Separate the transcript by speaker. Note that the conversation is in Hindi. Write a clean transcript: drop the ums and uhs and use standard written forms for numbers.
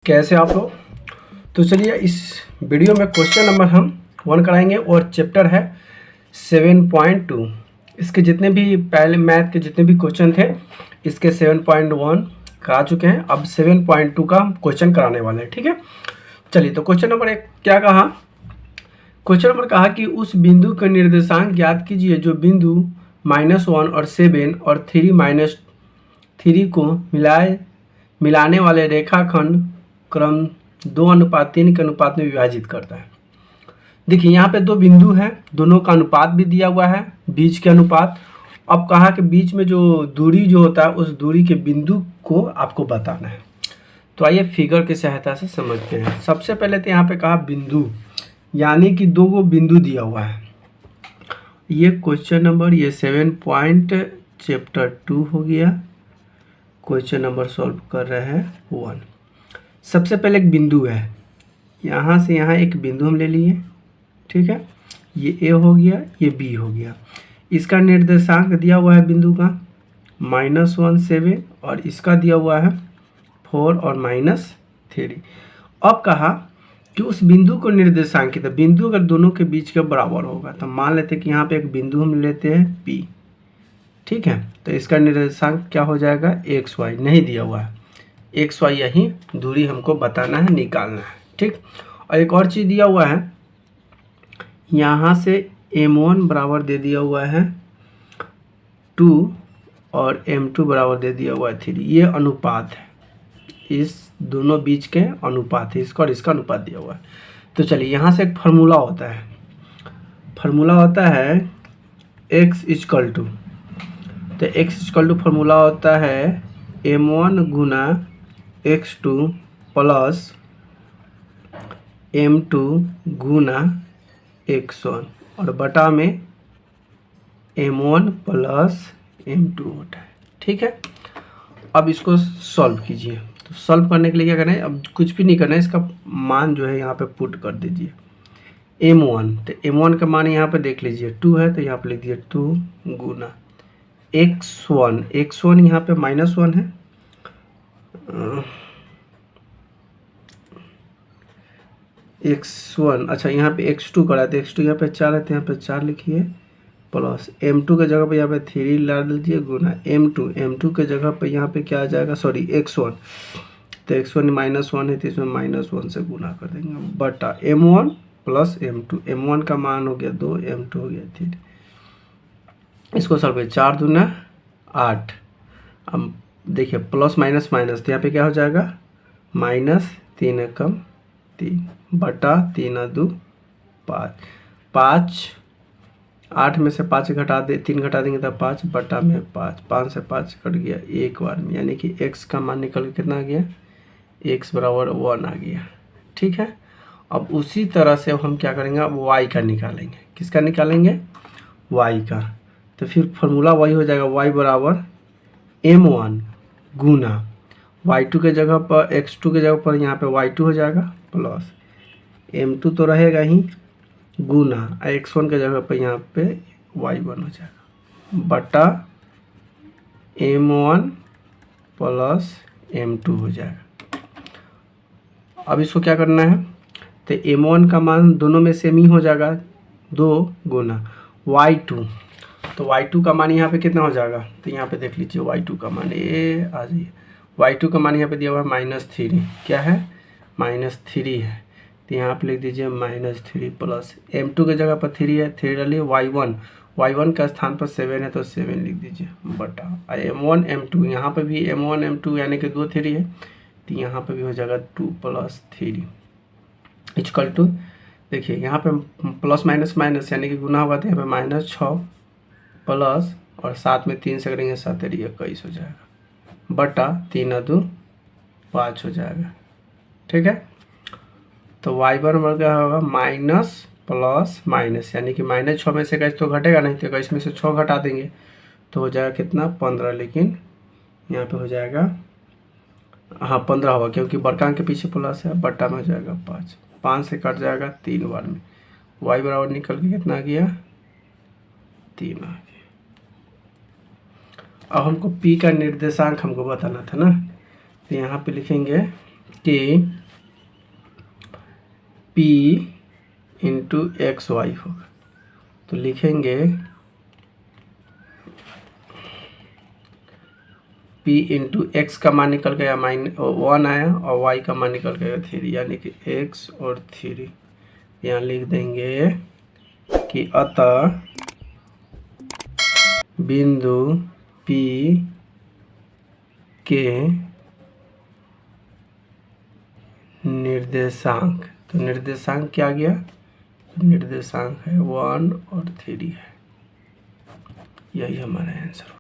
Speaker 1: कैसे आप लोग। तो चलिए इस वीडियो में क्वेश्चन नंबर हम 1 कराएंगे और चैप्टर है 7.2। इसके जितने भी पहले मैथ के जितने भी क्वेश्चन थे इसके 7.1 करा चुके हैं। अब 7.2 का हम क्वेश्चन कराने वाले हैं। ठीक है, चलिए तो क्वेश्चन नंबर 1 क्या कहा। क्वेश्चन नंबर कहा कि उस बिंदु का निर्देशांक ज्ञात कीजिए जो बिंदु -1 और 7 और 3 को मिलाने वाले रेखाखंड क्रम 2:3 के अनुपात में विभाजित करता है। देखिए यहाँ पे दो बिंदु हैं, दोनों का अनुपात भी दिया हुआ है, बीच के अनुपात। अब कहा कि बीच में जो दूरी जो होता है उस दूरी के बिंदु को आपको बताना है। तो आइए फिगर की सहायता से समझते हैं। सबसे पहले तो यहाँ पे कहा बिंदु, यानी कि दो गो बिंदु दिया हुआ है। ये क्वेश्चन नंबर ये 7 चैप्टर 2 हो गया। क्वेश्चन नंबर सॉल्व कर रहे हैं 1। सबसे पहले एक बिंदु है, यहाँ से यहाँ एक बिंदु हम ले लिए। ठीक है, ये ए हो गया, ये बी हो गया। इसका निर्देशांक दिया हुआ है बिंदु का -1 7 और इसका दिया हुआ है 4 और -3। अब कहा कि उस बिंदु को निर्देशांकित, बिंदु अगर दोनों के बीच के बराबर होगा तो मान लेते हैं कि यहाँ पे एक बिंदु हम लेते हैं P। ठीक है, तो इसका निर्देशांक क्या हो जाएगा, एक्स वाई नहीं दिया हुआ है, एक्स वाई यही दूरी हमको बताना है, निकालना है। ठीक, और एक और चीज़ दिया हुआ है, यहाँ से m1 बराबर दे दिया हुआ है 2 और m2 बराबर दे दिया हुआ है 3। ये अनुपात है, इस दोनों बीच के अनुपात है, इसका और इसका अनुपात दिया हुआ है। तो चलिए यहाँ से एक फार्मूला होता है, फार्मूला होता है x इक्वल टू, तो x इक्वल टू फार्मूला होता है m1 गुना x2 प्लस m2 गुना x1 और बटा में m1 प्लस m2 होता है। ठीक है, अब इसको सॉल्व कीजिए। तो सॉल्व करने के लिए क्या करना है, अब कुछ भी नहीं करना है, इसका मान जो है यहाँ पे पुट कर दीजिए m1। तो m1 का मान यहाँ पे देख लीजिए 2 है, तो यहाँ पे लिख दिए 2 गुना x1 यहाँ पे -1 है, x1 अच्छा यहाँ पे x2 करा तो x2 यहाँ पे 4 है, तो यहाँ पे 4 लिखिए प्लस m2 के जगह पे यहाँ पे 3 ला दीजिए गुना m2 के जगह पे यहाँ पे क्या आ जाएगा, सॉरी x1, तो x1 -1 है तो इसमें -1 से गुना कर देंगे बटा m1 प्लस m2। m1 का मान हो गया 2, m2 हो गया 3। इसको सॉल्व करें, 4 दूना 8। अब देखिए प्लस माइनस माइनस, तो यहाँ पे क्या हो जाएगा -3 एकम 3 बटा 3 2 5। 5 8 में से 5 घटा दे, 3 घटा देंगे तो 5 बटा में 5, 5 से 5 कट गया एक बार में, यानी कि x का मान निकल के कितना आ गया, x बराबर 1 आ गया। ठीक है, अब उसी तरह से हम क्या करेंगे, अब y का निकालेंगे। किसका निकालेंगे, y का। तो फिर फॉर्मूला वही हो जाएगा, y बराबर m1 गुना y2 के जगह पर, x2 के जगह पर यहाँ पे y2 हो जाएगा प्लस m2 तो रहेगा ही गुना x1 के जगह पर यहाँ पे y1 हो जाएगा बटा m1 प्लस m2 हो जाएगा। अब इसको क्या करना है, तो m1 का मान दोनों में सेम ही हो जाएगा, 2 गुना y2, तो y2 का मान यहाँ पे कितना हो जाएगा, तो यहाँ पे देख लीजिए y2 का मान ये आ जाइए, y2 का मान यहाँ पे दिया हुआ है -3, क्या है -3 है, तो यहाँ पे लिख दीजिए -3 प्लस m2 के जगह पर 3 है, 3 डालिए y1 का स्थान पर 7 है तो 7 लिख दीजिए बटा m1 m2, यहाँ पे भी m1 m2 यानी कि 2 3 है, तो यहाँ पे भी हो जाएगा 2 + 3 इक्वल टू, देखिए यहाँ पे प्लस माइनस माइनस यानी कि गुना होगा तो यहाँ पे -6 प्लस और साथ में 3 से करेंगे 7 21 हो जाएगा बटा 3 2 5 हो जाएगा। ठीक है, तो y बराबर क्या होगा, माइनस प्लस माइनस, यानी कि -6 में से 21 तो घटेगा नहीं, तो 21 में से 6 घटा देंगे तो हो जाएगा कितना 15, लेकिन यहाँ पे हो जाएगा हाँ 15 होगा क्योंकि बड़का के पीछे प्लस है, बट्टा में हो जाएगा 5 से कट जाएगा 3 बार में, y बराबर निकल के कितना आ गया 3 आ गया। अब हमको p का निर्देशांक हमको बताना था ना, तो यहाँ पे लिखेंगे कि P इंटू एक्स वाई होगा। तो लिखेंगे P इंटू एक्स का मान निकल गया -1 आया और y का मान निकल गया 3, यानी कि x और 3। यहाँ लिख देंगे कि अतः बिंदु P के निर्देशांक, तो निर्देशांक क्या गया, निर्देशांक है 1 और 3 है। यही हमारा आंसर।